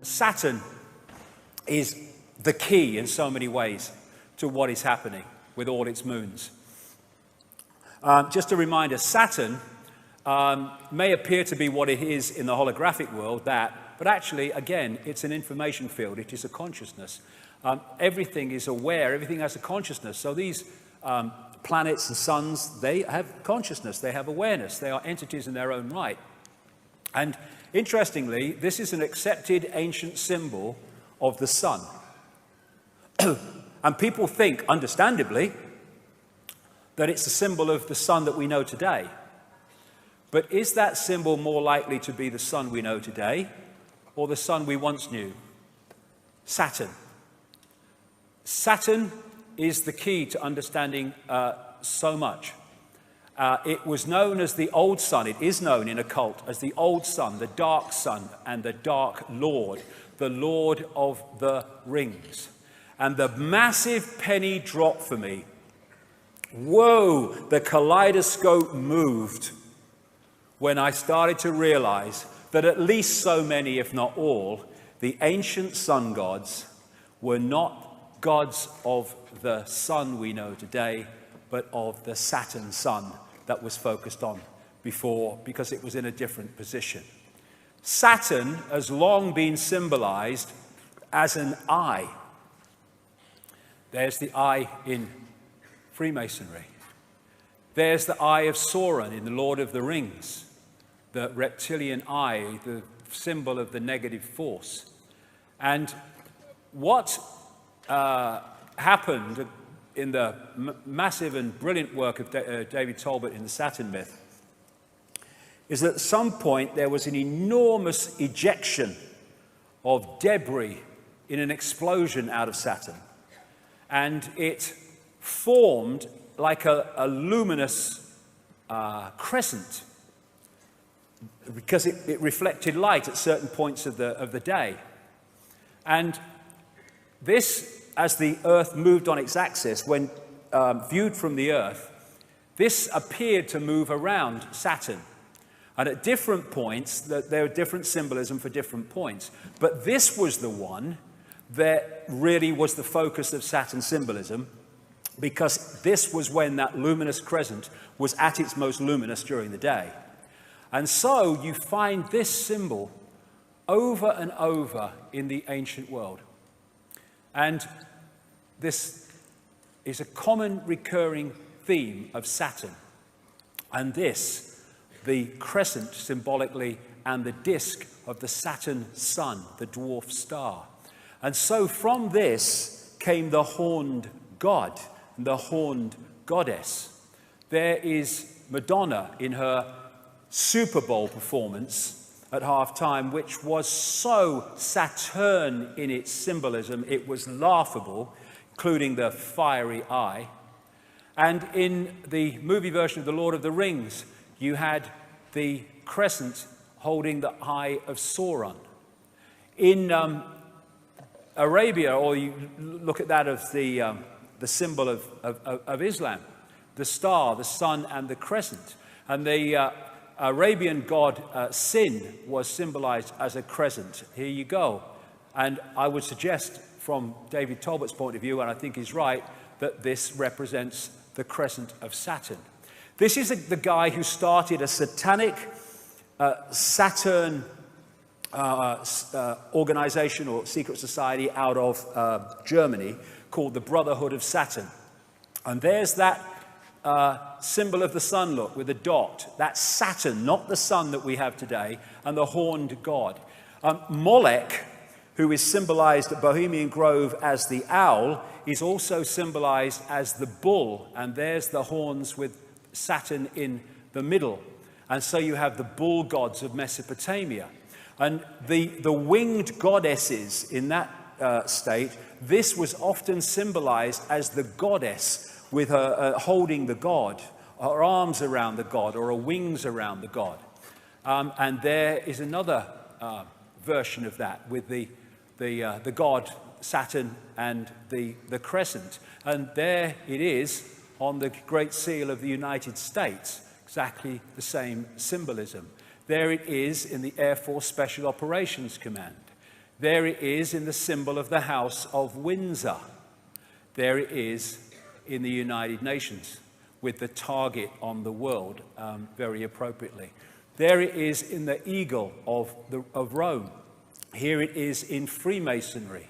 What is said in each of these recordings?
Saturn is the key in so many ways to what is happening with all its moons. Just a reminder, Saturn may appear to be what it is in the holographic world, but actually, again, it's an information field. It is a consciousness. Everything is aware. Everything has a consciousness. So these planets and suns, they have consciousness. They have awareness. They are entities in their own right. And interestingly, this is an accepted ancient symbol of the sun. And people think, understandably, that it's a symbol of the sun that we know today. But is that symbol more likely to be the sun we know today or the sun we once knew? Saturn. Saturn is the key to understanding so much. It was known as the old sun. It is known in occult as the old sun, the dark sun, and the dark lord, the lord of the rings. And the massive penny dropped for me. Whoa, the kaleidoscope moved when I started to realize that at least so many, if not all, the ancient sun gods were not gods of the sun we know today, but of the Saturn sun that was focused on before, because it was in a different position. Saturn has long been symbolized as an eye. There's the eye in Freemasonry. There's the eye of Sauron in the Lord of the Rings, the reptilian eye, the symbol of the negative force. And what happened in the massive and brilliant work of David Talbot in the Saturn myth is that at some point there was an enormous ejection of debris in an explosion out of Saturn. And it formed like a luminous crescent because it reflected light at certain points of the day. And this, as the Earth moved on its axis, when viewed from the Earth, this appeared to move around Saturn. And at different points, there are different symbolism for different points. But this was the one that really was the focus of Saturn symbolism, because this was when that luminous crescent was at its most luminous during the day. And so you find this symbol over and over in the ancient world. And this is a common recurring theme of Saturn. And this, the crescent symbolically, and the disk of the Saturn sun, the dwarf star. And so from this came the horned god and the horned goddess. There is Madonna in her Super Bowl performance at halftime, which was so Saturn in its symbolism, it was laughable, including the fiery eye. And in the movie version of The Lord of the Rings, you had the crescent holding the eye of Sauron. In Arabia, or you look at that of the symbol of Islam, the star, the sun, and the crescent. And the Arabian god Sin was symbolized as a crescent. Here you go. And I would suggest, from David Talbot's point of view, and I think he's right, that this represents the crescent of Saturn. This is the guy who started a satanic Saturn organization or secret society out of Germany called the Brotherhood of Saturn. And there's that symbol of the sun, look, with a dot. That's Saturn, not the sun that we have today, and the horned god. Molech, who is symbolized at Bohemian Grove as the owl, is also symbolized as the bull, and there's the horns with Saturn in the middle. And so you have the bull gods of Mesopotamia. And the winged goddesses in that state, this was often symbolized as the goddess with her holding the god, her arms around the god, or her wings around the god. And there is another version of that with the god Saturn and the crescent. And there it is on the Great Seal of the United States, exactly the same symbolism. There it is in the Air Force Special Operations Command. There it is in the symbol of the House of Windsor. There it is in the United Nations with the target on the world, very appropriately. There it is in the eagle of Rome. Here it is in Freemasonry.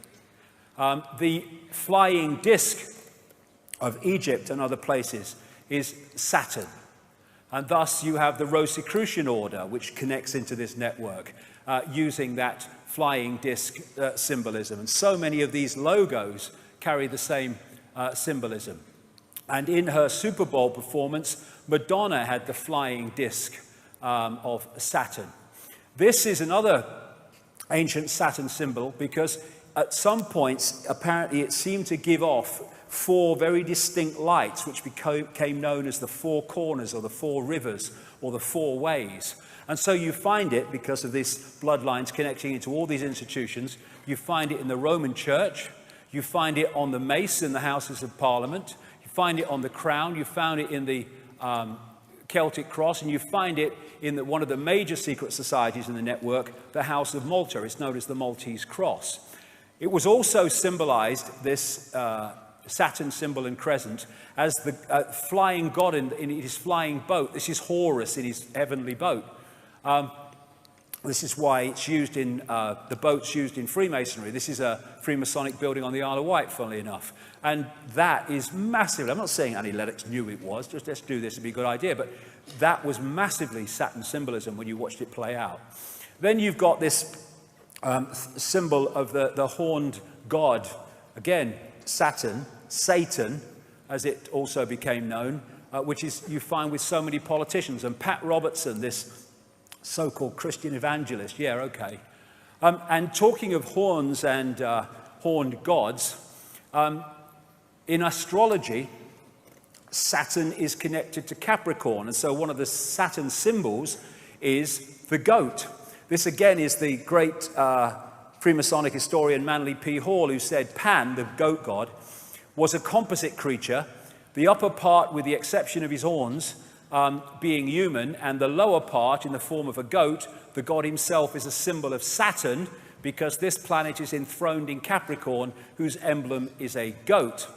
The flying disc of Egypt and other places is Saturn. And thus you have the Rosicrucian order, which connects into this network, using that flying disc symbolism. And so many of these logos carry the same symbolism. And in her Super Bowl performance, Madonna had the flying disc of Saturn. This is another ancient Saturn symbol because at some points, apparently it seemed to give off 4 very distinct lights, which became known as the 4 corners or the 4 rivers or the 4 ways. And so you find it, because of these bloodlines connecting into all these institutions, you find it in the Roman Church, you find it on the mace in the Houses of Parliament, you find it on the crown, you found it in the Celtic cross, and you find it in one of the major secret societies in the network, the House of Malta. It's known as the Maltese cross. It was also symbolized, this Saturn symbol and crescent, as the flying god in his flying boat. This is Horus in his heavenly boat. This is why it's used in the boats used in Freemasonry. This is a Freemasonic building on the Isle of Wight, funnily enough. And that is massive. I'm not saying Annie Lennox knew it was, just let's do this, it'd be a good idea. But that was massively Saturn symbolism when you watched it play out. Then you've got this symbol of the horned god. Again, Saturn, Satan, as it also became known, which is you find with so many politicians. And Pat Robertson, this so-called Christian evangelist, yeah, okay. And talking of horns and horned gods, in astrology, Saturn is connected to Capricorn. And so one of the Saturn symbols is the goat. This again is the great Freemasonic historian Manly P. Hall, who said Pan, the goat god, was a composite creature, the upper part, with the exception of his horns, being human, and the lower part in the form of a goat. The god himself is a symbol of Saturn, because this planet is enthroned in Capricorn, whose emblem is a goat.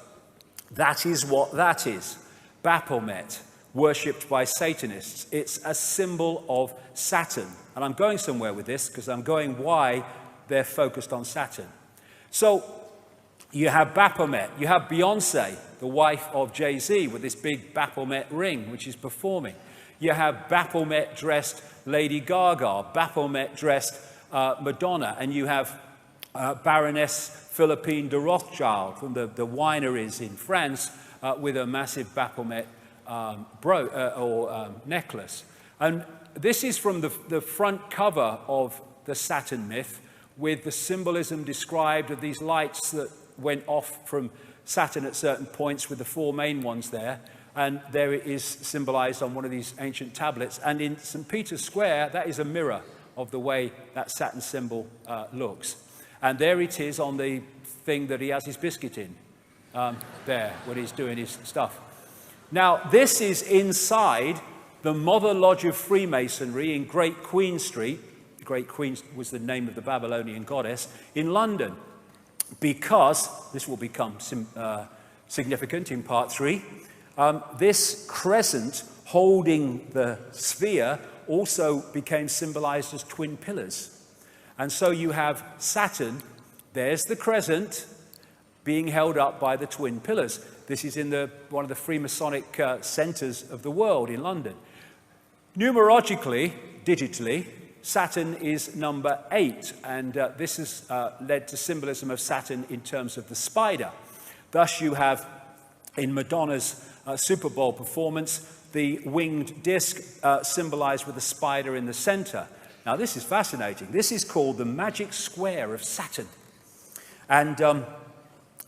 That is what that is. Baphomet, worshipped by Satanists. It's a symbol of Saturn. And I'm going somewhere with this, because I'm going why they're focused on Saturn. So you have Baphomet, you have Beyonce, the wife of Jay-Z, with this big Baphomet ring, which is performing. You have Baphomet-dressed Lady Gaga, Baphomet-dressed Madonna, and you have Baroness Philippine de Rothschild from the wineries in France with a massive Baphomet necklace. And this is from the front cover of the Saturn myth, with the symbolism described of these lights that went off from Saturn at certain points, with the 4 main ones there. And there it is symbolized on one of these ancient tablets. And in St. Peter's Square, that is a mirror of the way that Saturn symbol looks. And there it is on the thing that he has his biscuit in, there, when he's doing his stuff. Now, this is inside the Mother Lodge of Freemasonry in Great Queen Street. Great Queen was the name of the Babylonian goddess in London, because this will become significant in part 3. This crescent holding the sphere also became symbolized as twin pillars. And so you have Saturn, there's the crescent, being held up by the twin pillars. This is in one of the Freemasonic centers of the world in London. Numerologically, digitally, Saturn is number 8, and this has led to symbolism of Saturn in terms of the spider. Thus you have, in Madonna's Super Bowl performance, the winged disc symbolized with a spider in the center. Now this is fascinating. This is called the magic square of Saturn. And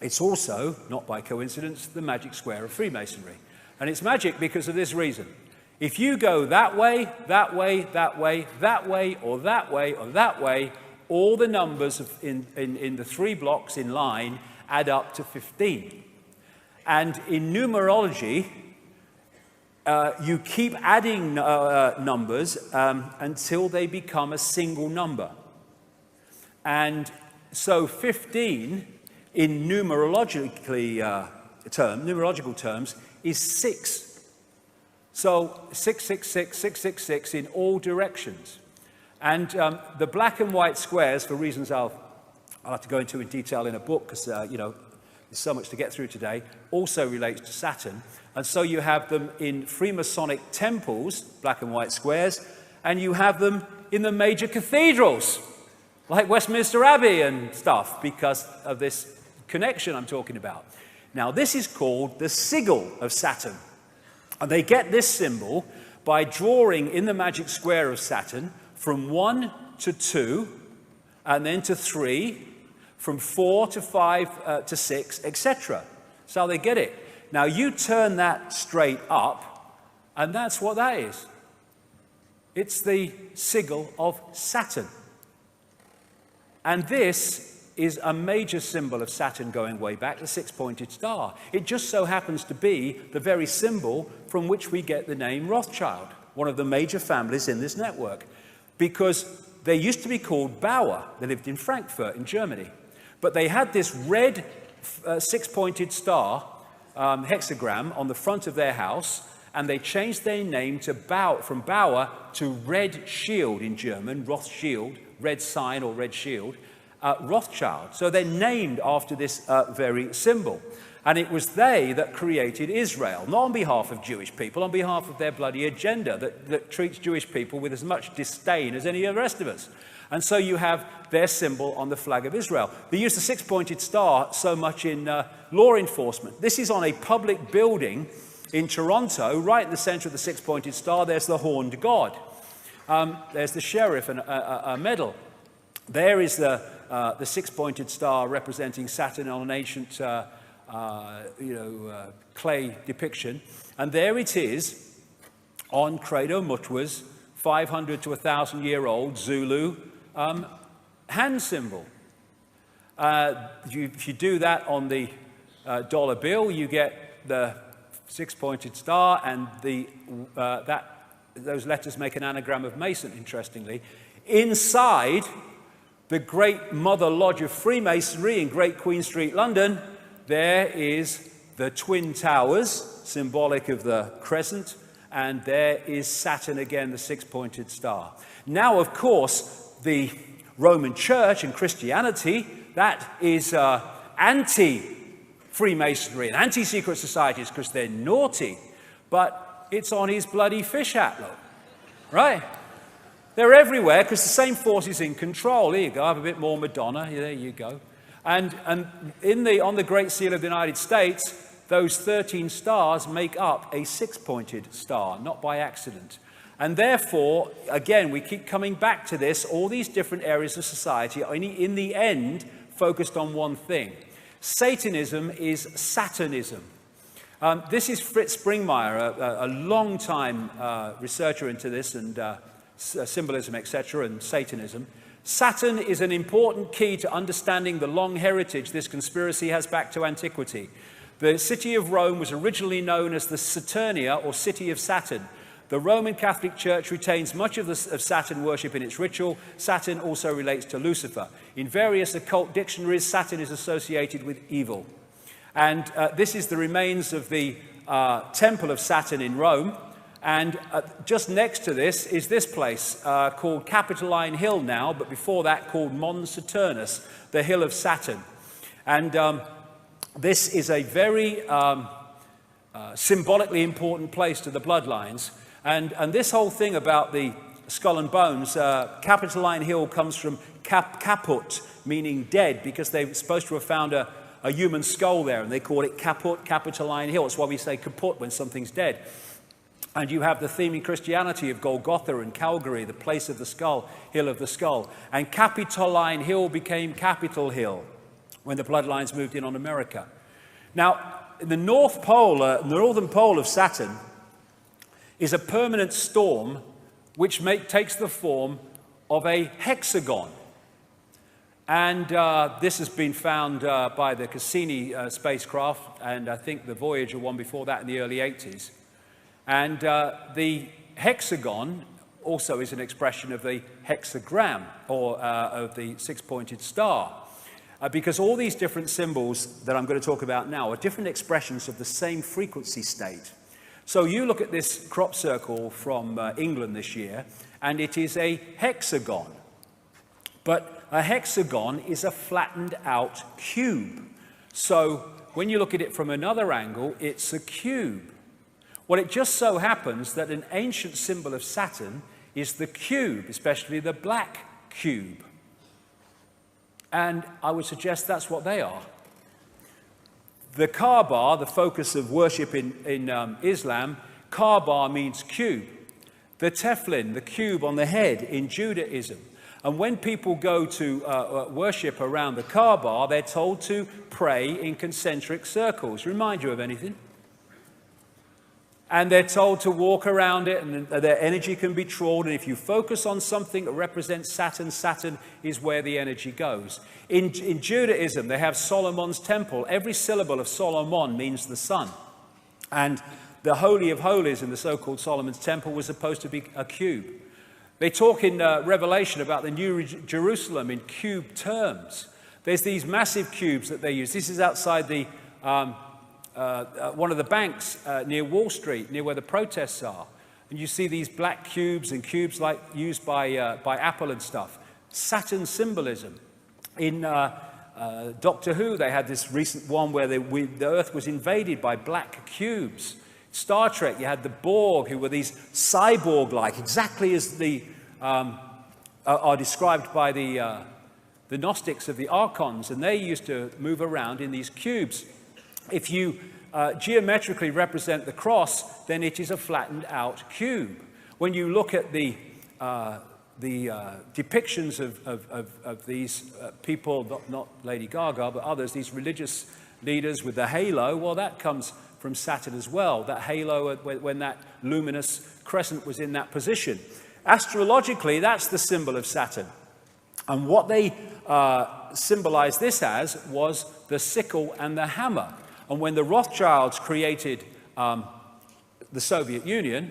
it's also, not by coincidence, the magic square of Freemasonry. And it's magic because of this reason. If you go that way, that way, that way, that way, or that way, or that way, all the numbers in the 3 blocks in line add up to 15. And in numerology, you keep adding numbers until they become a single number. And so 15 in numerological terms is 6. So 666, 666 in all directions. And the black and white squares, for reasons I'll have to go into in detail in a book, because, there's so much to get through today, also relates to Saturn. And so you have them in Freemasonic temples, black and white squares, and you have them in the major cathedrals, like Westminster Abbey and stuff, because of this connection I'm talking about. Now, this is called the sigil of Saturn. And they get this symbol by drawing in the magic square of Saturn from 1 to 2, and then to 3, from 4 to 5 to 6, etc. That's how they get it. Now, you turn that straight up, and that's what that is. It's the sigil of Saturn. And this is a major symbol of Saturn going way back, the six-pointed star. It just so happens to be the very symbol from which we get the name Rothschild, one of the major families in this network, because they used to be called Bauer. They lived in Frankfurt in Germany. But they had this red six-pointed star hexagram on the front of their house, and they changed their name to from Bauer to Red Shield in German, Rothschild, red sign or red shield, Rothschild. So they're named after this very symbol. And it was they that created Israel, not on behalf of Jewish people, on behalf of their bloody agenda that treats Jewish people with as much disdain as any of the rest of us. And so you have their symbol on the flag of Israel. They use the six-pointed star so much in law enforcement. This is on a public building in Toronto, right in the center of the six-pointed star. There's the horned god. There's the sheriff and a medal. There is the six-pointed star representing Saturn on an ancient clay depiction. And there it is on Credo Mutwa's 500 to 1,000-year-old Zulu hand symbol. If you do that on the dollar bill, you get the six-pointed star, and those letters make an anagram of Mason, interestingly. Inside the Great Mother Lodge of Freemasonry in Great Queen Street, London, there is the Twin Towers, symbolic of the crescent, and there is Saturn again, the six-pointed star. Now, of course, the Roman Church and Christianity, that is anti-Freemasonry and anti-secret societies because they're naughty, but it's on his bloody fish hat, look, right? They're everywhere because the same force is in control. Here you go, I have a bit more Madonna, there you go. And on the Great Seal of the United States, those 13 stars make up a six-pointed star, not by accident. And therefore, again, we keep coming back to this, all these different areas of society are in the end focused on one thing. Satanism is Saturnism. This is Fritz Springmeier, a long-time researcher into this and symbolism, etc., and Satanism. Saturn is an important key to understanding the long heritage this conspiracy has back to antiquity. The city of Rome was originally known as the Saturnia, or City of Saturn. The Roman Catholic Church retains much of Saturn worship in its ritual. Saturn also relates to Lucifer. In various occult dictionaries, Saturn is associated with evil. And this is the remains of the Temple of Saturn in Rome. And just next to this is this place called Capitoline Hill now, but before that called Mons Saturnus, the Hill of Saturn. And this is a very symbolically important place to the bloodlines. And this whole thing about the skull and bones, Capitoline Hill comes from caput, meaning dead, because they're supposed to have found a human skull there, and they call it caput, Capitoline Hill. That's why we say kaput when something's dead. And you have the theme in Christianity of Golgotha and Calvary, the place of the skull, hill of the skull. And Capitoline Hill became Capitol Hill when the bloodlines moved in on America. Now, the northern pole of Saturn is a permanent storm which takes the form of a hexagon. And this has been found by the Cassini spacecraft, and I think the Voyager one before that in the early 80s. And the hexagon also is an expression of the hexagram, or of the six-pointed star. because all these different symbols that I'm going to talk about now are different expressions of the same frequency state. So you look at this crop circle from England this year, and it is a hexagon. But a hexagon is a flattened out cube. So when you look at it from another angle, it's a cube. Well, it just so happens that an ancient symbol of Saturn is the cube, especially the black cube. And I would suggest that's what they are. The Kaaba, the focus of worship in Islam, Kaaba means cube. The tefillin, the cube on the head in Judaism. And when people go to worship around the Kaaba, they're told to pray in concentric circles. Remind you of anything? And they're told to walk around it, and their energy can be trawled. And if you focus on something that represents Saturn, Saturn is where the energy goes. In Judaism, they have Solomon's temple. Every syllable of Solomon means the sun. And the Holy of Holies in the so-called Solomon's temple was supposed to be a cube. They talk in Revelation about the New Jerusalem in cube terms. There's these massive cubes that they use. This is outside the one of the banks near Wall Street, near where the protests are. And you see these black cubes and cubes like used by Apple and stuff. Saturn symbolism. In Doctor Who, they had this recent one where the Earth was invaded by black cubes. Star Trek, you had the Borg, who were these cyborg-like, exactly as the are described by the Gnostics of the Archons, and they used to move around in these cubes. If you geometrically represent the cross, then it is a flattened out cube. When you look at the depictions of these people, not Lady Gaga, but others, these religious leaders with the halo, well, that comes from Saturn as well, that halo when that luminous crescent was in that position. Astrologically, that's the symbol of Saturn. And what they symbolized this as was the sickle and the hammer. And when the Rothschilds created the Soviet Union,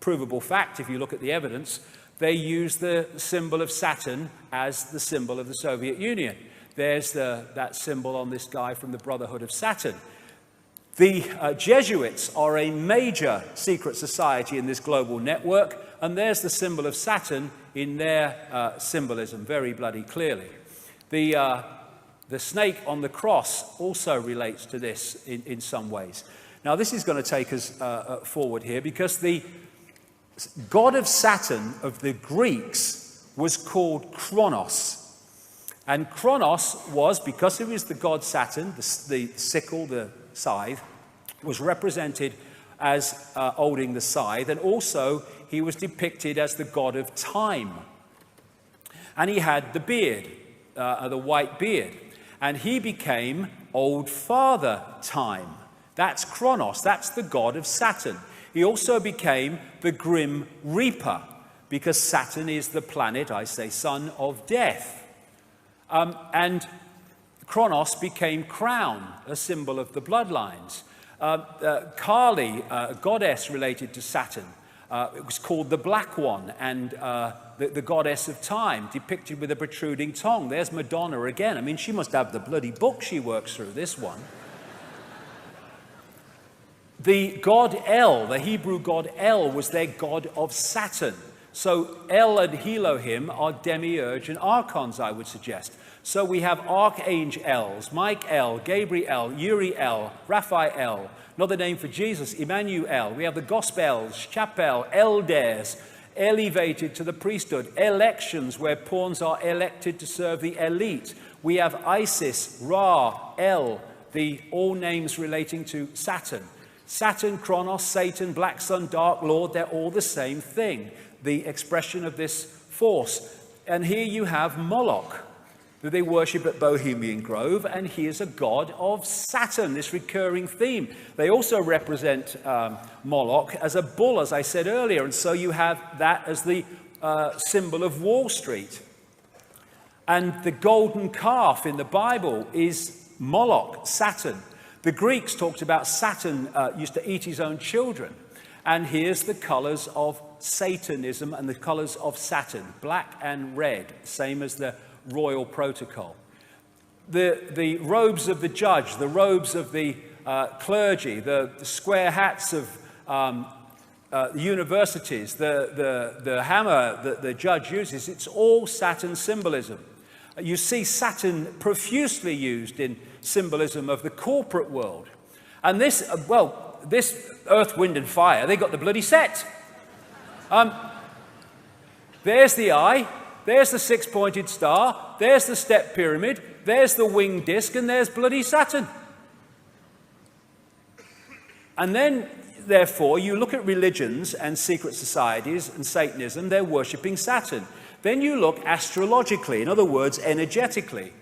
provable fact if you look at the evidence, they used the symbol of Saturn as the symbol of the Soviet Union. There's that symbol on this guy from the Brotherhood of Saturn. The Jesuits are a major secret society in this global network, and there's the symbol of Saturn in their symbolism very bloody clearly. The snake on the cross also relates to this in some ways. Now, this is going to take us forward here, because the god of Saturn of the Greeks was called Kronos. And Kronos was, because he was the god Saturn, the sickle, the scythe, was represented as holding the scythe, and also he was depicted as the god of time. And he had the beard, the white beard, and he became Old Father Time. That's Kronos, that's the god of Saturn. He also became the Grim Reaper, because Saturn is the planet, I say, son of death. And Kronos became Crown, a symbol of the bloodlines. Kali, a goddess related to Saturn, it was called the Black One, and the goddess of time, depicted with a protruding tongue. There's Madonna again. I mean, she must have the bloody book she works through, this one. The god El, the Hebrew god El, was their god of Saturn. So El and Elohim are demiurge and archons, I would suggest. So we have archangels, Michael, Gabriel, Uriel, Raphael, another name for Jesus, Emmanuel. We have the Gospels, Chapel, elders, elevated to the priesthood, elections where pawns are elected to serve the elite. We have Isis, Ra, El, all names relating to Saturn. Saturn, Kronos, Satan, Black Sun, Dark Lord, they're all the same thing, the expression of this force. And here you have Moloch, who they worship at Bohemian Grove, and he is a god of Saturn, this recurring theme. They also represent Moloch as a bull, as I said earlier, and so you have that as the symbol of Wall Street. And the golden calf in the Bible is Moloch, Saturn. The Greeks talked about Saturn used to eat his own children. And here's the colors of Satanism and the colors of Saturn, black and red, same as the royal protocol. the robes of the judge, the robes of the clergy, the square hats of the universities, the hammer that the judge uses, it's all Saturn symbolism. You see Saturn profusely used in symbolism of the corporate world. And this, this earth, wind and fire, they got the bloody set. There's the eye, there's the six-pointed star, there's the step pyramid, there's the winged disc, and there's bloody Saturn. And then, therefore, you look at religions and secret societies and Satanism, they're worshipping Saturn. Then you look astrologically, in other words, energetically.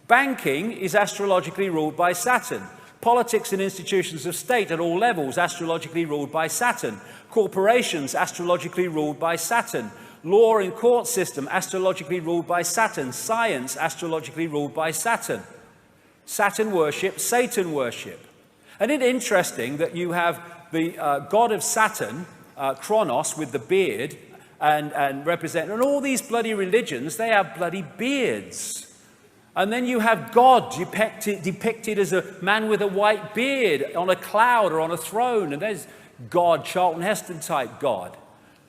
Banking is astrologically ruled by Saturn. Politics and institutions of state at all levels, astrologically ruled by Saturn. Corporations, astrologically ruled by Saturn. Law and court system, astrologically ruled by Saturn. Science, astrologically ruled by Saturn. Saturn worship, Satan worship. And it's interesting that you have the god of Saturn, Kronos, with the beard, and all these bloody religions, they have bloody beards. And then you have God depicted as a man with a white beard on a cloud or on a throne. And there's God, Charlton Heston type God.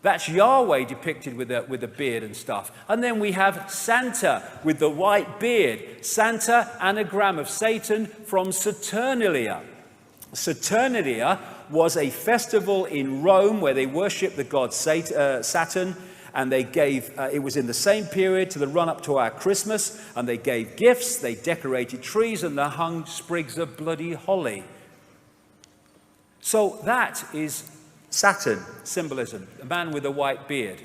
That's Yahweh depicted with a beard and stuff. And then we have Santa with the white beard. Santa, anagram of Satan from Saturnalia. Saturnalia was a festival in Rome where they worshipped the god Saturn, and they gave, it was in the same period to the run-up to our Christmas, and they gave gifts, they decorated trees, and they hung sprigs of bloody holly. So that is Saturn symbolism, a man with a white beard.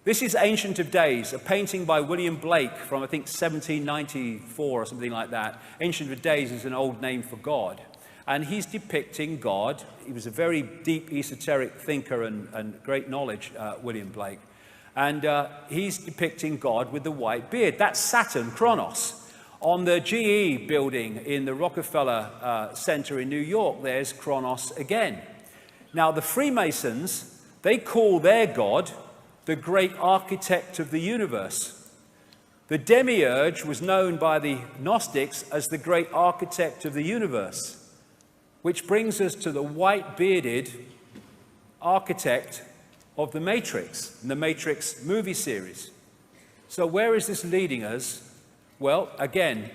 This is Ancient of Days, a painting by William Blake from, I think, 1794 or something like that. Ancient of Days is an old name for God. And he's depicting God. He was a very deep esoteric thinker and great knowledge, William Blake. And he's depicting God with the white beard. That's Saturn, Kronos. On the GE building in the Rockefeller Center in New York, there's Kronos again. Now, the Freemasons, they call their God the great architect of the universe. The demiurge was known by the Gnostics as the great architect of the universe. Which brings us to the white-bearded architect of the Matrix, the Matrix movie series. So where is this leading us? Well, again,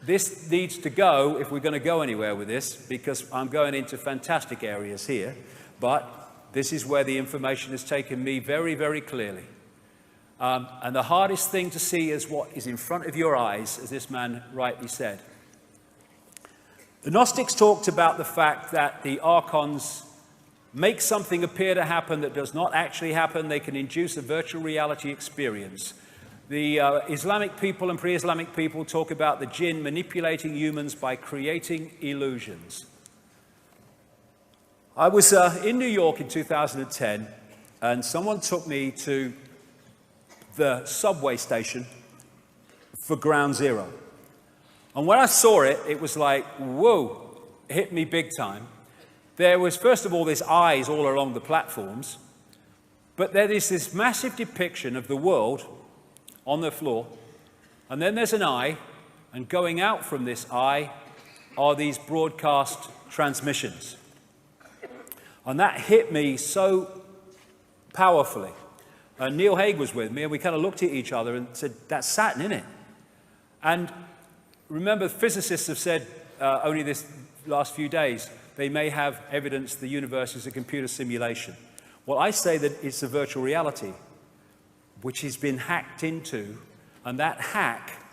this needs to go, if we're going to go anywhere with this, because I'm going into fantastic areas here, but this is where the information has taken me very, very clearly. And the hardest thing to see is what is in front of your eyes, as this man rightly said. The Gnostics talked about the fact that the archons make something appear to happen that does not actually happen. They can induce a virtual reality experience. The Islamic people and pre-Islamic people talk about the jinn manipulating humans by creating illusions. I was in New York in 2010, and someone took me to the subway station for Ground Zero. And when I saw it, it was like, whoa, it hit me big time. There was, first of all, this eyes all along the platforms, but there is this massive depiction of the world on the floor, and then there's an eye, and going out from this eye are these broadcast transmissions. And that hit me so powerfully. Neil Haig was with me, and we kind of looked at each other and said, that's Saturn, isn't it? And remember, physicists have said only this last few days, they may have evidence the universe is a computer simulation. Well, I say that it's a virtual reality, which has been hacked into, and that hack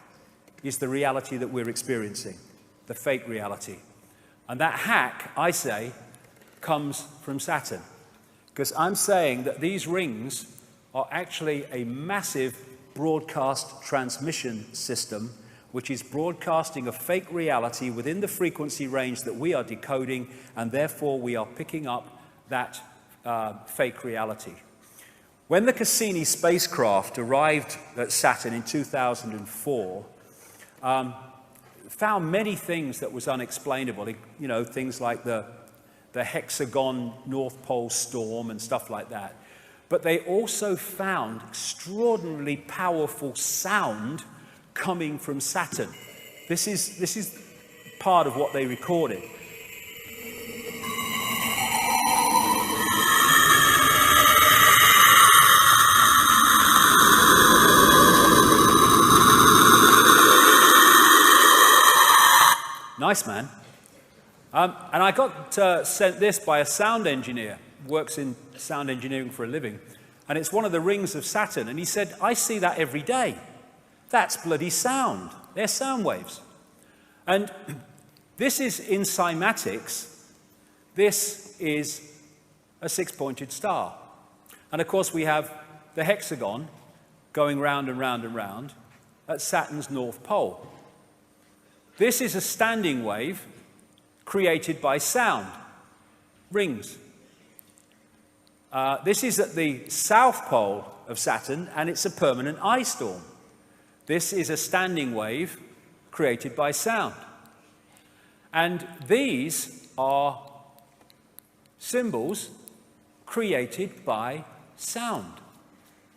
is the reality that we're experiencing, the fake reality. And that hack, I say, comes from Saturn. Because I'm saying that these rings are actually a massive broadcast transmission system which is broadcasting a fake reality within the frequency range that we are decoding, and therefore we are picking up that fake reality. When the Cassini spacecraft arrived at Saturn in 2004, found many things that was unexplainable, you know, things like the hexagon North Pole storm and stuff like that. But they also found extraordinarily powerful sound coming from Saturn. This is part of what they recorded. Nice, man. And I got sent this by a sound engineer, works in sound engineering for a living, and it's one of the rings of Saturn, and he said, I see that every day. That's bloody sound. They're sound waves. And this is in cymatics, this is a six-pointed star. And of course we have the hexagon going round and round and round at Saturn's north pole. This is a standing wave created by sound, rings. This is at the south pole of Saturn, and it's a permanent ice storm. This is a standing wave created by sound. And these are symbols created by sound,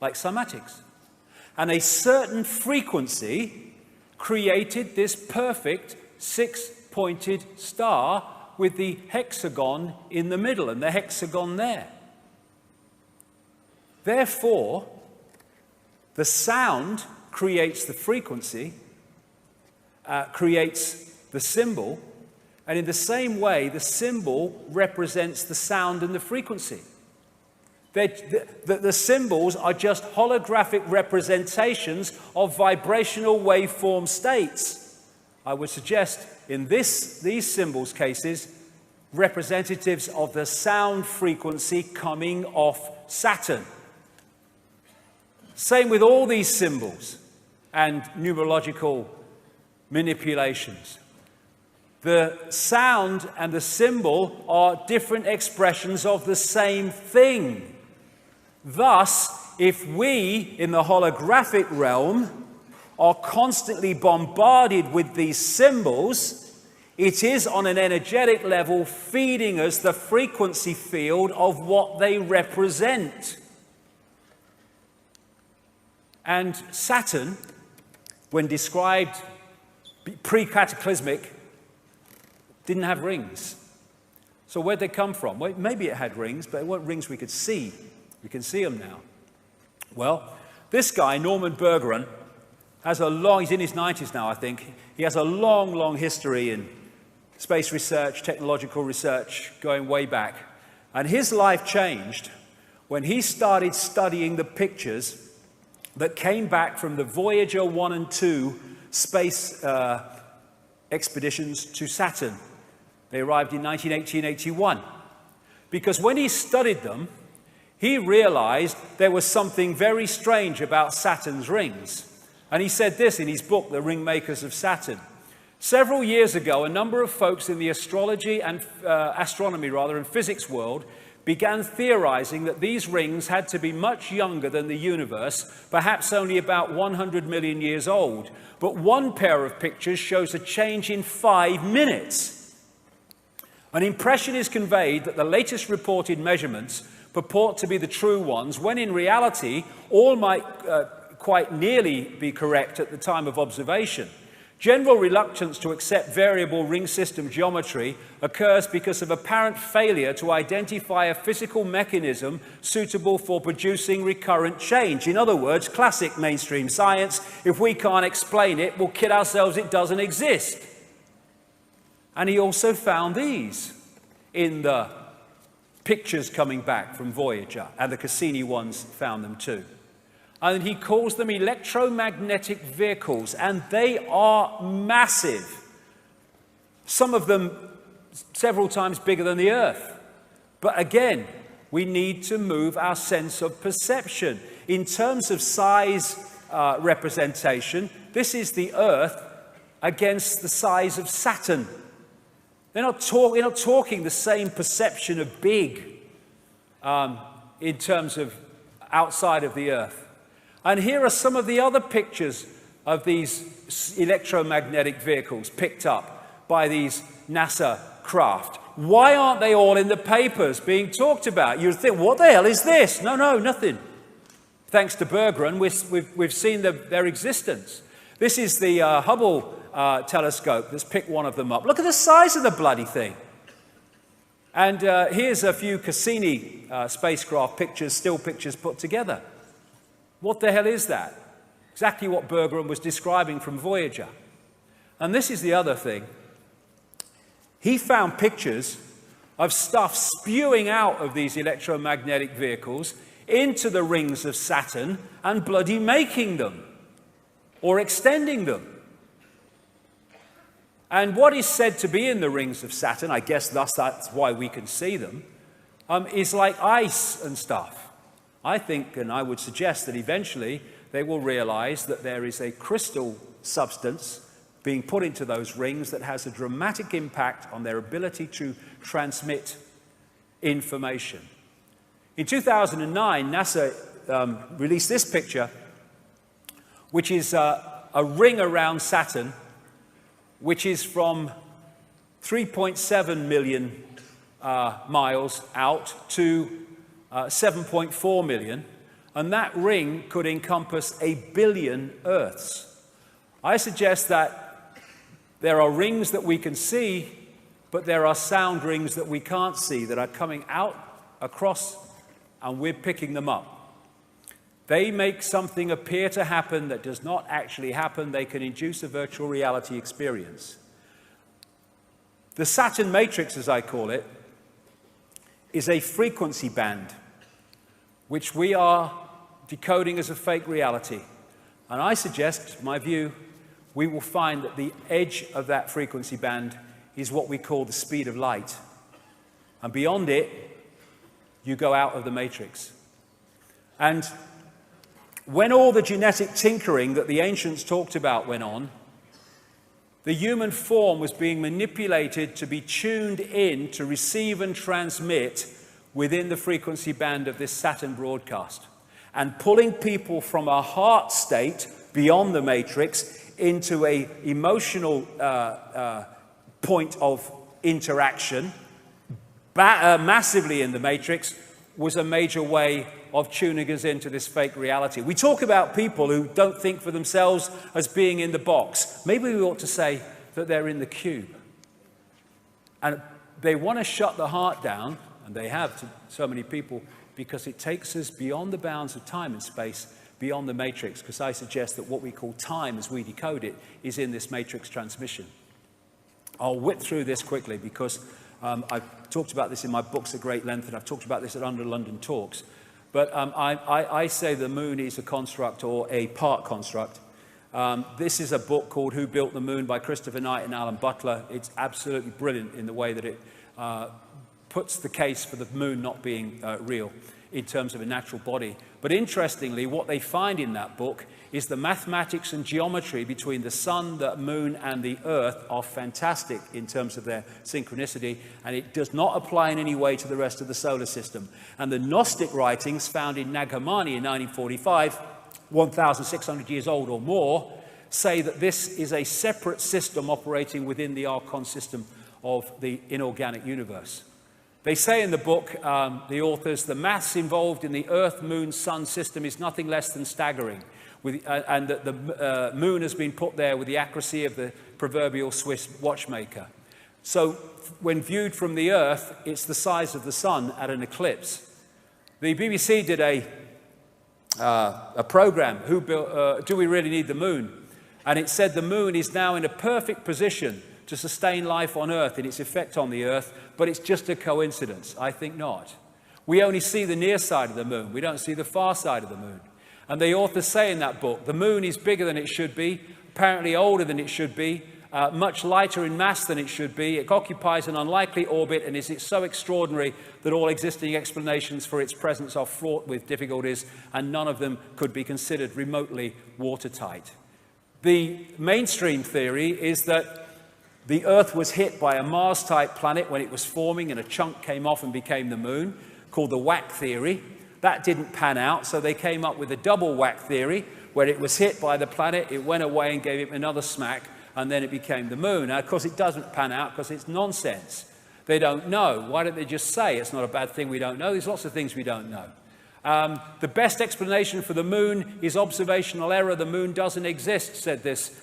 like cymatics. And a certain frequency created this perfect six-pointed star with the hexagon in the middle and the hexagon there. Therefore, the sound creates the frequency, creates the symbol, and in the same way, the symbol represents the sound and the frequency. The symbols are just holographic representations of vibrational waveform states. I would suggest in these symbols cases, representatives of the sound frequency coming off Saturn. Same with all these symbols and numerological manipulations. The sound and the symbol are different expressions of the same thing. Thus, if we, in the holographic realm, are constantly bombarded with these symbols, it is on an energetic level feeding us the frequency field of what they represent. And Saturn, when described pre-cataclysmic, didn't have rings. So where'd they come from? Well, maybe it had rings, but it weren't rings we could see. We can see them now. Well, this guy, Norman Bergeron, has he's in his 90s now, I think. He has a long, long history in space research, technological research, going way back. And his life changed when he started studying the pictures that came back from the Voyager 1 and 2 space expeditions to Saturn. They arrived in 1980-81. Because when he studied them, he realized there was something very strange about Saturn's rings. And he said this in his book, The Ringmakers of Saturn. Several years ago, a number of folks in the astrology and astronomy and physics world began theorizing that these rings had to be much younger than the universe, perhaps only about 100 million years old. But one pair of pictures shows a change in 5 minutes. An impression is conveyed that the latest reported measurements purport to be the true ones, when in reality, all might quite nearly be correct at the time of observation. General reluctance to accept variable ring system geometry occurs because of apparent failure to identify a physical mechanism suitable for producing recurrent change. In other words, classic mainstream science, if we can't explain it, we'll kid ourselves it doesn't exist. And he also found these in the pictures coming back from Voyager, and the Cassini ones found them too. And he calls them electromagnetic vehicles, and they are massive. Some of them several times bigger than the Earth. But again, we need to move our sense of perception. In terms of size representation, this is the Earth against the size of Saturn. We're not talking the same perception of big in terms of outside of the Earth. And here are some of the other pictures of these electromagnetic vehicles picked up by these NASA craft. Why aren't they all in the papers being talked about? You'd think, what the hell is this? No, nothing. Thanks to Bergeron, we've seen their existence. This is the Hubble telescope. Let's pick one of them up. Look at the size of the bloody thing. And here's a few Cassini spacecraft pictures, still pictures put together. What the hell is that? Exactly what Bergeron was describing from Voyager. And this is the other thing. He found pictures of stuff spewing out of these electromagnetic vehicles into the rings of Saturn and bloody making them or extending them. And what is said to be in the rings of Saturn, I guess thus that's why we can see them, is like ice and stuff. I think, and I would suggest that eventually they will realize that there is a crystal substance being put into those rings that has a dramatic impact on their ability to transmit information. In 2009, NASA released this picture, which is a ring around Saturn, which is from 3.7 million miles out to 7.4 million, and that ring could encompass 1 billion Earths. I suggest that there are rings that we can see, but there are sound rings that we can't see that are coming out across, and we're picking them up. They make something appear to happen that does not actually happen. They can induce a virtual reality experience. The Saturn matrix, as I call it, is a frequency band, which we are decoding as a fake reality. And I suggest, my view, we will find that the edge of that frequency band is what we call the speed of light. And beyond it, you go out of the matrix. And when all the genetic tinkering that the ancients talked about went on, the human form was being manipulated to be tuned in to receive and transmit within the frequency band of this Saturn broadcast, and pulling people from a heart state beyond the matrix into an emotional point of interaction massively in the matrix was a major way of tuning us into this fake reality. We talk about people who don't think for themselves as being in the box. Maybe we ought to say that they're in the cube. And they want to shut the heart down, and they have to so many people, because it takes us beyond the bounds of time and space, beyond the matrix, because I suggest that what we call time as we decode it is in this matrix transmission. I'll whip through this quickly because I've talked about this in my books at great length, and I've talked about this at Under London Talks. But I say the moon is a construct or a part construct. This is a book called Who Built the Moon by Christopher Knight and Alan Butler. It's absolutely brilliant in the way that it puts the case for the moon not being real in terms of a natural body. But interestingly, what they find in that book is the mathematics and geometry between the sun, the moon, and the earth are fantastic in terms of their synchronicity, and it does not apply in any way to the rest of the solar system. And the Gnostic writings found in Nag Hammadi in 1945, 1,600 years old or more, say that this is a separate system operating within the Archon system of the inorganic universe. They say in the book, the authors, the maths involved in the Earth, Moon, Sun system is nothing less than staggering, and that the moon has been put there with the accuracy of the proverbial Swiss watchmaker. So when viewed from the Earth, it's the size of the sun at an eclipse. The BBC did a program, Do We Really Need the Moon? And it said the moon is now in a perfect position to sustain life on Earth in its effect on the Earth, but it's just a coincidence. I think not. We only see the near side of the moon. We don't see the far side of the moon. And the authors say in that book, the moon is bigger than it should be, apparently older than it should be, much lighter in mass than it should be. It occupies an unlikely orbit and is so extraordinary that all existing explanations for its presence are fraught with difficulties, and none of them could be considered remotely watertight. The mainstream theory is that the Earth was hit by a Mars-type planet when it was forming, and a chunk came off and became the moon, called the whack theory. That didn't pan out, so they came up with a double whack theory, where it was hit by the planet, it went away and gave it another smack, and then it became the moon. Now, of course, it doesn't pan out because it's nonsense. They don't know. Why don't they just say it's not a bad thing we don't know? There's lots of things we don't know. The best explanation for the moon is observational error. The moon doesn't exist, said this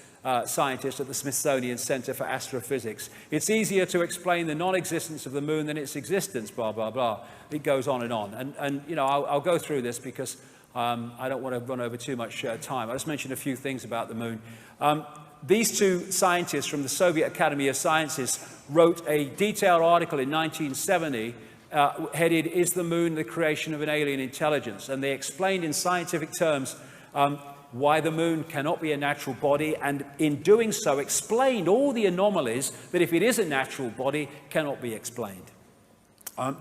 scientist at the Smithsonian Center for Astrophysics. It's easier to explain the non-existence of the moon than its existence, blah, blah, blah. It goes on. And you know, I'll go through this because I don't want to run over too much time. I'll just mention a few things about the moon. These two scientists from the Soviet Academy of Sciences wrote a detailed article in 1970 headed, "Is the Moon the Creation of an Alien Intelligence?" And they explained in scientific terms why the moon cannot be a natural body, and in doing so explained all the anomalies that, if it is a natural body, cannot be explained.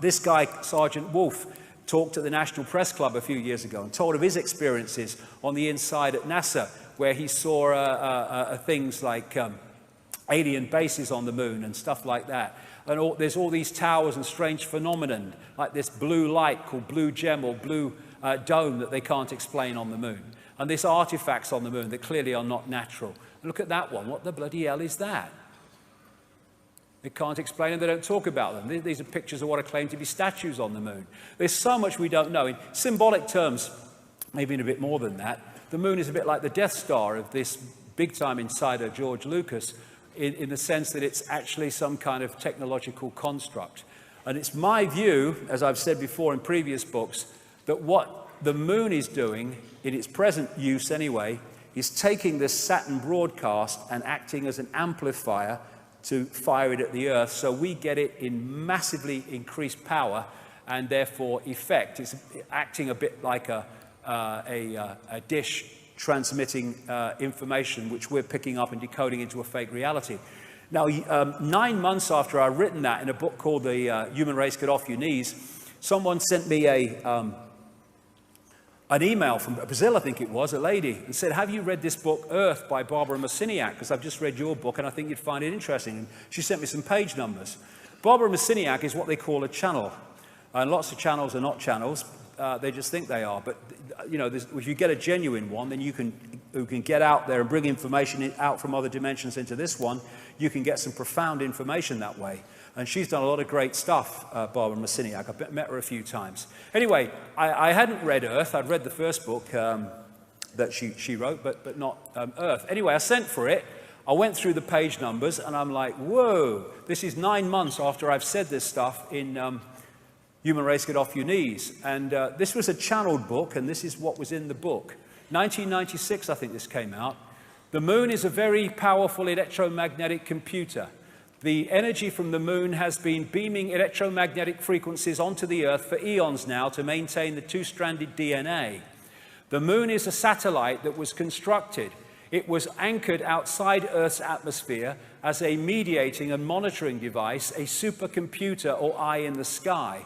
This guy, Sergeant Wolf, talked at the National Press Club a few years ago and told of his experiences on the inside at NASA, where he saw things like alien bases on the moon and stuff like that. And there's all these towers and strange phenomenon, like this blue light called blue gem or blue dome that they can't explain on the moon. And these artifacts on the moon that clearly are not natural. Look at that one. What the bloody hell is that? They can't explain them. They don't talk about them. These are pictures of what are claimed to be statues on the moon. There's so much we don't know. In symbolic terms, maybe in a bit more than that, the moon is a bit like the Death Star of this big-time insider, George Lucas, in the sense that it's actually some kind of technological construct. And it's my view, as I've said before in previous books, that what the moon is doing, in its present use anyway, is taking this Saturn broadcast and acting as an amplifier to fire it at the Earth, so we get it in massively increased power and therefore effect. It's acting a bit like a dish transmitting information which we're picking up and decoding into a fake reality. Now, 9 months after I'd written that in a book called The Human Race Get Off Your Knees, someone sent me an email from Brazil, I think it was, a lady, and said, "Have you read this book, Earth, by Barbara Marciniak? Because I've just read your book and I think you'd find it interesting." And she sent me some page numbers. Barbara Marciniak is what they call a channel. And lots of channels are not channels. They just think they are. But, you know, if you get a genuine one, then you can get out there and bring information out from other dimensions into this one. You can get some profound information that way. And she's done a lot of great stuff, Barbara Marciniak. I've met her a few times. Anyway, I hadn't read Earth. I'd read the first book that she wrote, but not Earth. Anyway, I sent for it. I went through the page numbers, and I'm like, whoa, this is 9 months after I've said this stuff in Human Race Get Off Your Knees. And this was a channeled book, and this is what was in the book. 1996, I think this came out. The moon is a very powerful electromagnetic computer. The energy from the moon has been beaming electromagnetic frequencies onto the Earth for eons now to maintain the two-stranded DNA. The moon is a satellite that was constructed. It was anchored outside Earth's atmosphere as a mediating and monitoring device, a supercomputer or eye in the sky.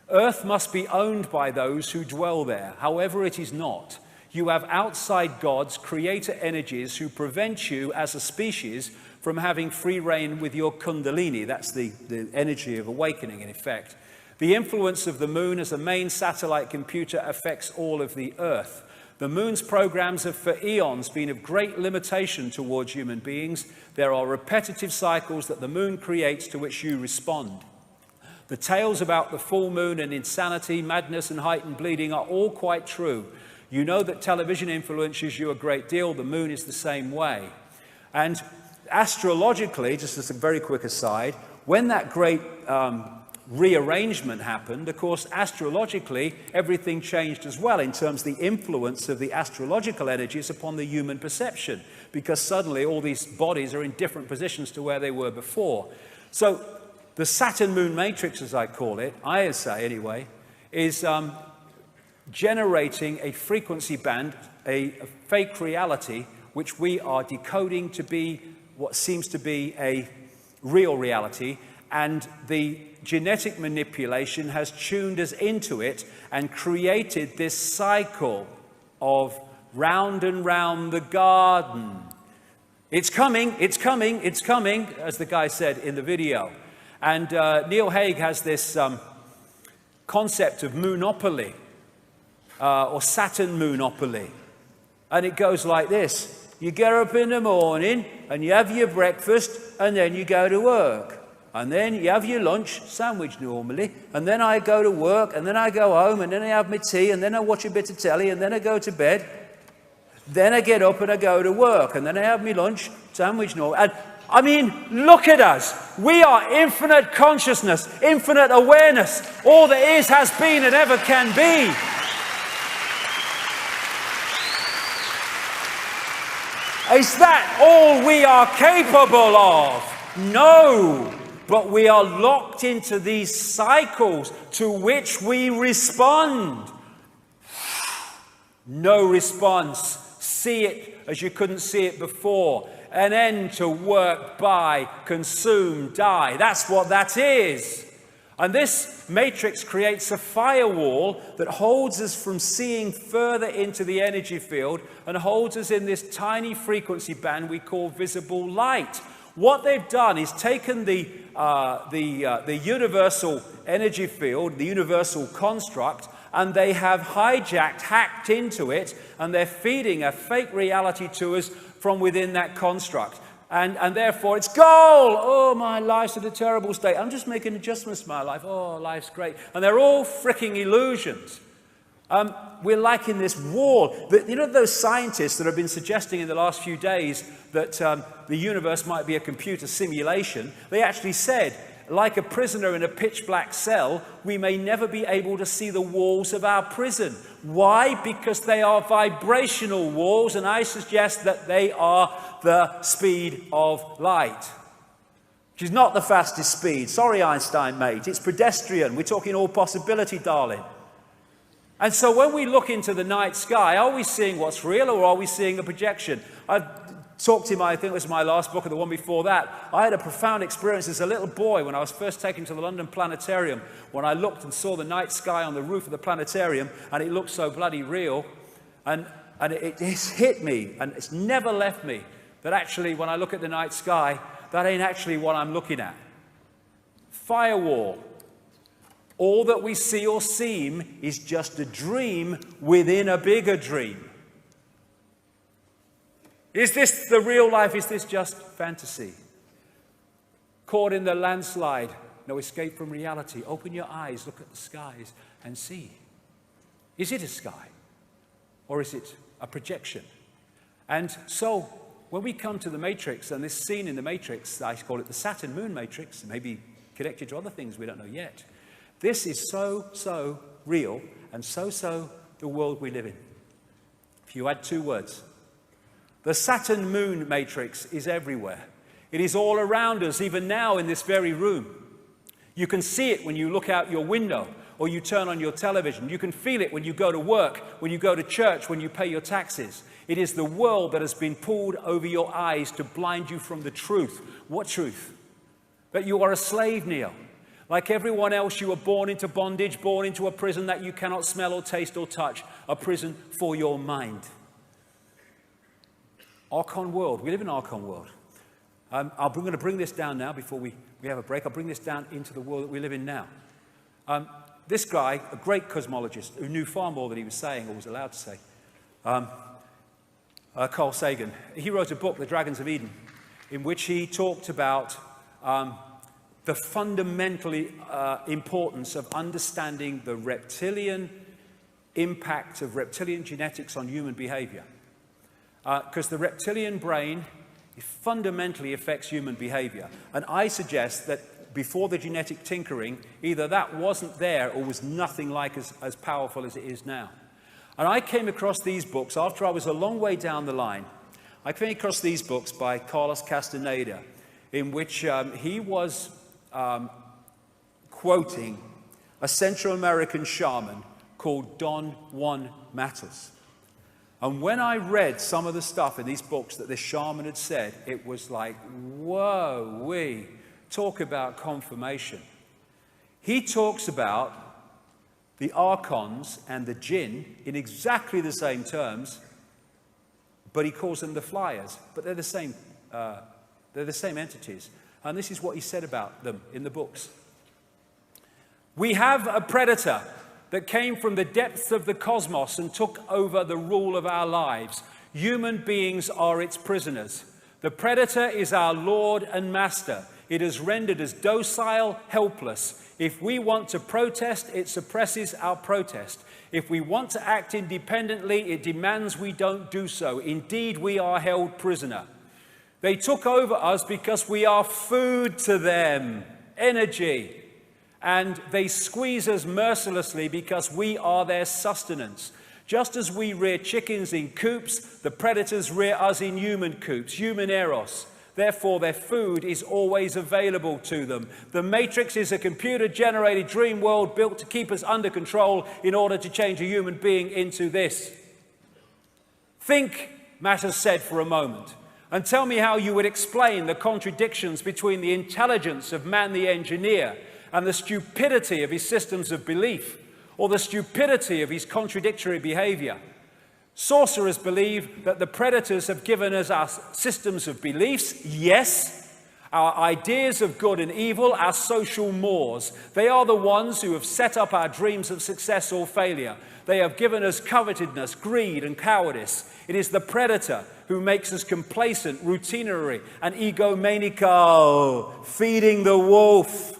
Earth must be owned by those who dwell there. However, it is not. You have outside gods, creator energies, who prevent you as a species from having free reign with your kundalini. That's the energy of awakening, in effect. The influence of the moon as a main satellite computer affects all of the Earth. The moon's programs have for eons been of great limitation towards human beings. There are repetitive cycles that the moon creates to which you respond. The tales about the full moon and insanity, madness and heightened bleeding are all quite true. You know that television influences you a great deal. The moon is the same way. And astrologically, just as a very quick aside, when that great rearrangement happened, of course, astrologically, everything changed as well in terms of the influence of the astrological energies upon the human perception, because suddenly all these bodies are in different positions to where they were before. So the Saturn-Moon matrix, as I call it, I say anyway, is generating a frequency band, a fake reality, which we are decoding to be what seems to be a real reality, and the genetic manipulation has tuned us into it and created this cycle of round and round the garden. It's coming, it's coming, it's coming, as the guy said in the video. And Neil Haig has this concept of moonopoly, or Saturn moonopoly. And it goes like this. You get up in the morning and you have your breakfast and then you go to work. And then you have your lunch, sandwich normally, and then I go to work and then I go home and then I have my tea and then I watch a bit of telly and then I go to bed. Then I get up and I go to work, and then I have my lunch, sandwich and all. And I mean, look at us. We are infinite consciousness, infinite awareness. All there is, has been, and ever can be. Is that all we are capable of? No. But we are locked into these cycles to which we respond. No response. See it as you couldn't see it before. An end to work, buy, consume, die. That's what that is. And this matrix creates a firewall that holds us from seeing further into the energy field and holds us in this tiny frequency band we call visible light. What they've done is taken the universal energy field, the universal construct, and they have hacked into it, and they're feeding a fake reality to us from within that construct. And therefore it's goal. Oh, my life's in a terrible state. I'm just making adjustments to my life. Oh, life's great. And they're all fricking illusions. We're like in this wall. You know those scientists that have been suggesting in the last few days that the universe might be a computer simulation? They actually said, like a prisoner in a pitch black cell, we may never be able to see the walls of our prison. Why? Because they are vibrational walls, and I suggest that they are the speed of light. Which is not the fastest speed. Sorry, Einstein, mate. It's pedestrian. We're talking all possibility, darling. And so when we look into the night sky, are we seeing what's real, or are we seeing a projection? I've talked in I think it was my last book, or the one before that. I had a profound experience as a little boy when I was first taken to the London Planetarium, when I looked and saw the night sky on the roof of the planetarium, and it looked so bloody real. And it hit me, and it's never left me, that actually when I look at the night sky, that ain't actually what I'm looking at. Firewall. All that we see or seem is just a dream within a bigger dream. Is this the real life? Is this just fantasy? Caught in the landslide, no escape from reality. Open your eyes, look at the skies and see. Is it a sky? Or is it a projection? And so, when we come to the matrix, and this scene in the matrix, I call it the Saturn moon matrix, maybe connected to other things we don't know yet. This is so real, and so the world we live in. If you add two words, the Saturn moon matrix is everywhere. It is all around us, even now in this very room. You can see it when you look out your window, or you turn on your television. You can feel it when you go to work, when you go to church, when you pay your taxes. It is the world that has been pulled over your eyes to blind you from the truth. What truth? That you are a slave, Neo. Like everyone else, you were born into bondage, born into a prison that you cannot smell or taste or touch, a prison for your mind. Archon world. We live in Archon world. I'm going to bring this down now before we have a break. I'll bring this down into the world that we live in now. This guy, a great cosmologist who knew far more than he was saying or was allowed to say, Carl Sagan, he wrote a book, The Dragons of Eden, in which he talked about the fundamental importance of understanding the reptilian impact of reptilian genetics on human behavior. Because the reptilian brain fundamentally affects human behavior. And I suggest that before the genetic tinkering, either that wasn't there or was nothing like as powerful as it is now. And I came across these books after I was a long way down the line. I came across these books by Carlos Castaneda, in which he was quoting a Central American shaman called Don Juan Matos. And when I read some of the stuff in these books that this shaman had said, it was like, whoa, we talk about confirmation. He talks about the archons and the jinn in exactly the same terms, but he calls them the flyers. But they're the same entities. And this is what he said about them in the books. We have a predator that came from the depths of the cosmos and took over the rule of our lives. Human beings are its prisoners. The predator is our Lord and Master. It has rendered us docile, helpless. If we want to protest, it suppresses our protest. If we want to act independently, it demands we don't do so. Indeed, we are held prisoner. They took over us because we are food to them, energy. And they squeeze us mercilessly because we are their sustenance. Just as we rear chickens in coops, the predators rear us in human coops, human eros. Therefore, their food is always available to them. The Matrix is a computer-generated dream world built to keep us under control in order to change a human being into this. Think, matters said, for a moment, and tell me how you would explain the contradictions between the intelligence of man the engineer and the stupidity of his systems of belief, or the stupidity of his contradictory behavior. Sorcerers believe that the predators have given us our systems of beliefs, yes, our ideas of good and evil, our social mores. They are the ones who have set up our dreams of success or failure. They have given us covetousness, greed, and cowardice. It is the predator who makes us complacent, routinary, and egomaniacal, feeding the wolf.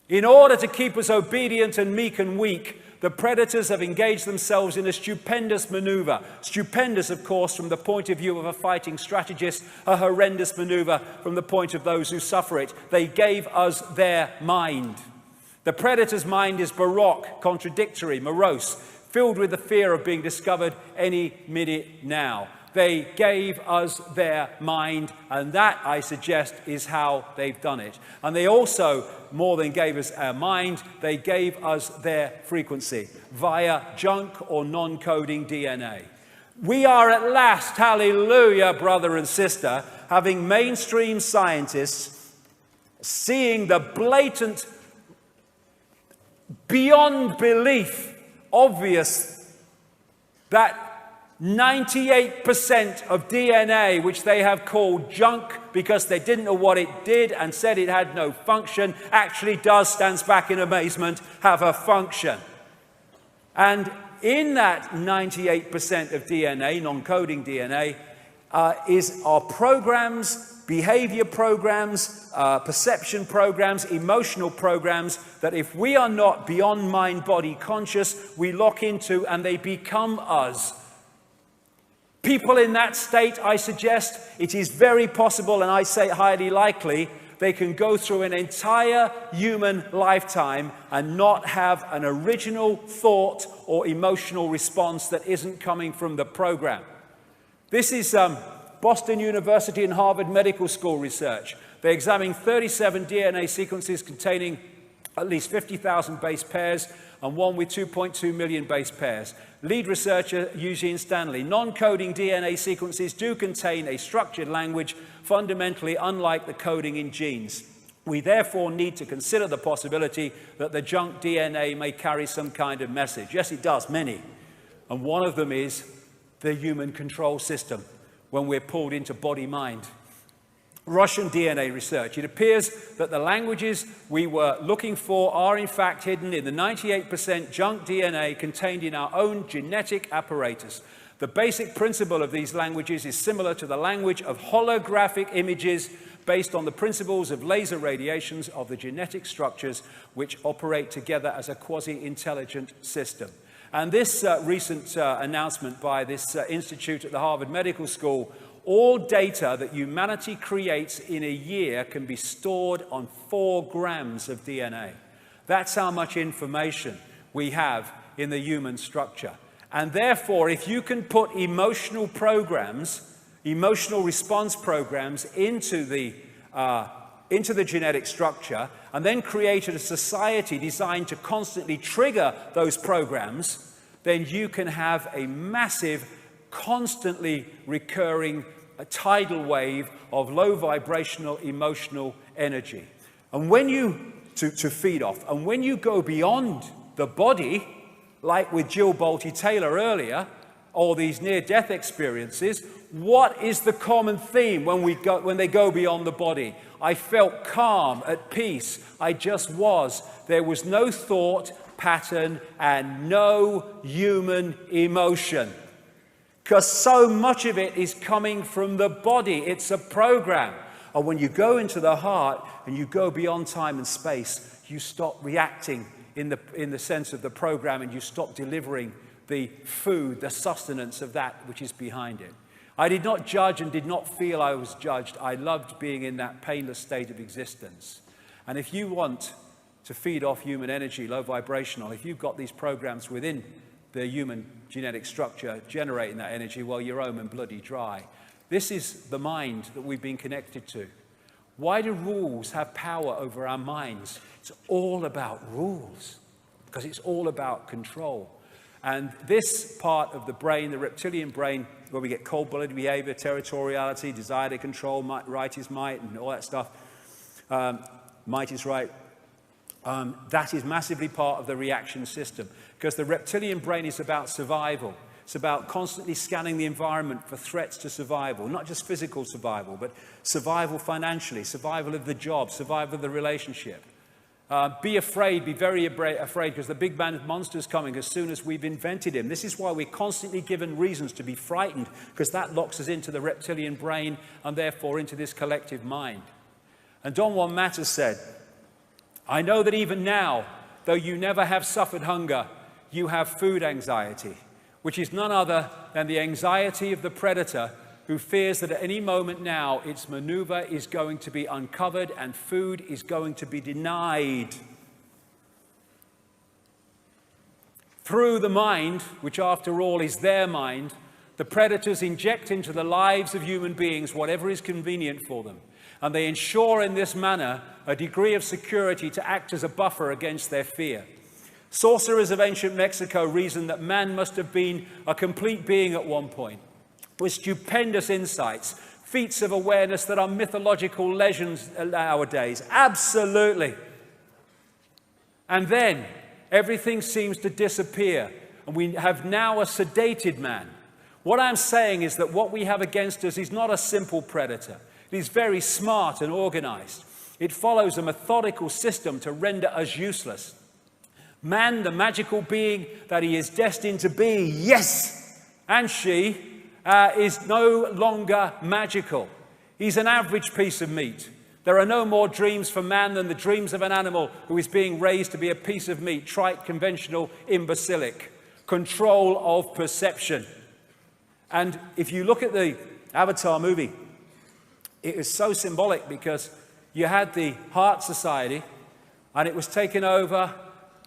In order to keep us obedient and meek and weak, the predators have engaged themselves in a stupendous maneuver. Stupendous, of course, from the point of view of a fighting strategist, a horrendous maneuver from the point of those who suffer it. They gave us their mind. The predator's mind is baroque, contradictory, morose, filled with the fear of being discovered any minute now. They gave us their mind, and that, I suggest, is how they've done it. And they also, more than gave us our mind, they gave us their frequency via junk or non-coding DNA. We are at last, hallelujah, brother and sister, having mainstream scientists seeing the blatant, beyond belief, obvious that 98% of DNA, which they have called junk because they didn't know what it did and said it had no function, actually does, stands back in amazement, have a function. And in that 98% of DNA, non-coding DNA, are programs, behavior programs, perception programs, emotional programs that if we are not beyond mind-body conscious, we lock into and they become us. People in that state, I suggest, it is very possible, and I say highly likely, they can go through an entire human lifetime and not have an original thought or emotional response that isn't coming from the program. This is Boston University and Harvard Medical School research. They examined 37 DNA sequences containing at least 50,000 base pairs and one with 2.2 million base pairs. Lead researcher Eugene Stanley. Non-coding DNA sequences do contain a structured language fundamentally unlike the coding in genes. We therefore need to consider the possibility that the junk DNA may carry some kind of message. Yes, it does, many. And one of them is the human control system when we're pulled into body-mind. Russian DNA research. It appears that the languages we were looking for are in fact hidden in the 98% junk DNA contained in our own genetic apparatus. The basic principle of these languages is similar to the language of holographic images based on the principles of laser radiations of the genetic structures which operate together as a quasi-intelligent system. And this recent announcement by this institute at the Harvard Medical School, all data that humanity creates in a year can be stored on 4 grams of DNA. That's how much information we have in the human structure. And therefore, if you can put emotional programs, emotional response programs into the genetic structure, and then create a society designed to constantly trigger those programs, then you can have a massive, constantly recurring a tidal wave of low vibrational emotional energy. And when you, to feed off, and when you go beyond the body, like with Jill Bolte Taylor earlier, or these near-death experiences, what is the common theme when they go beyond the body? I felt calm, at peace, I just was. There was no thought pattern and no human emotion. Because so much of it is coming from the body. It's a program. And when you go into the heart and you go beyond time and space, you stop reacting in the sense of the program, and you stop delivering the food, the sustenance of that which is behind it. I did not judge and did not feel I was judged. I loved being in that painless state of existence. And if you want to feed off human energy, low vibrational, if you've got these programs within the human genetic structure generating that energy, well, you're home and bloody dry. This is the mind that we've been connected to. Why do rules have power over our minds? It's all about rules, because it's all about control. And this part of the brain, the reptilian brain, where we get cold-blooded behavior, territoriality, desire to control, right is might, and all that stuff, might is right, that is massively part of the reaction system, because the reptilian brain is about survival. It's about constantly scanning the environment for threats to survival, not just physical survival, but survival financially, survival of the job, survival of the relationship. Be afraid, be very afraid, because the big man monster's coming as soon as we've invented him. This is why we're constantly given reasons to be frightened, because that locks us into the reptilian brain and therefore into this collective mind. And Don Juan Matter said, I know that even now, though you never have suffered hunger, you have food anxiety, which is none other than the anxiety of the predator who fears that at any moment now its maneuver is going to be uncovered and food is going to be denied. Through the mind, which after all is their mind, the predators inject into the lives of human beings whatever is convenient for them. And they ensure in this manner a degree of security to act as a buffer against their fear. Sorcerers of ancient Mexico reasoned that man must have been a complete being at one point, with stupendous insights, feats of awareness that are mythological legends nowadays. Absolutely. And then everything seems to disappear, and we have now a sedated man. What I'm saying is that what we have against us is not a simple predator. It is very smart and organized. It follows a methodical system to render us useless. Man, the magical being that he is destined to be, yes, and she, is no longer magical. He's an average piece of meat. There are no more dreams for man than the dreams of an animal who is being raised to be a piece of meat, trite, conventional, imbecilic. Control of perception. And if you look at the Avatar movie, it is so symbolic, because you had the Heart Society, and it was taken over.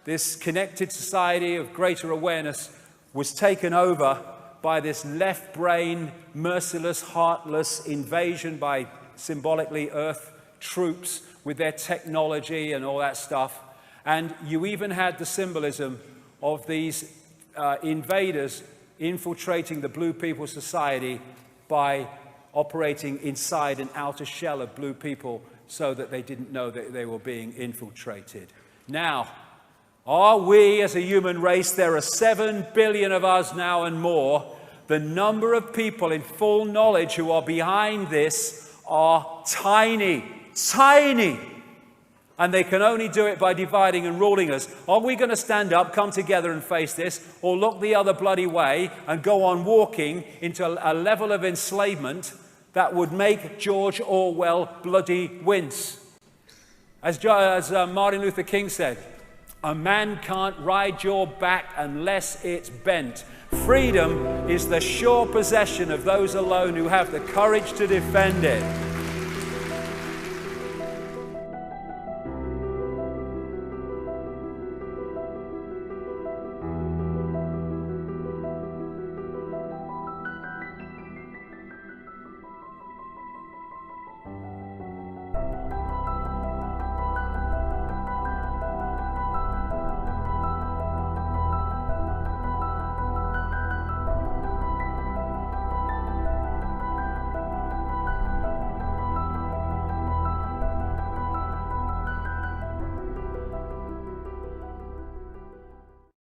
This connected society of greater awareness was taken over by this left brain, merciless, heartless invasion by symbolically Earth troops with their technology and all that stuff. And you even had the symbolism of these invaders infiltrating the Blue People Society by operating inside an outer shell of blue people so that they didn't know that they were being infiltrated. Now, are we as a human race, there are 7 billion of us now and more, the number of people in full knowledge who are behind this are tiny, tiny. And they can only do it by dividing and ruling us. Are we going to stand up, come together and face this, or look the other bloody way and go on walking into a level of enslavement that would make George Orwell bloody wince? As Martin Luther King said, a man can't ride your back unless it's bent. Freedom is the sure possession of those alone who have the courage to defend it.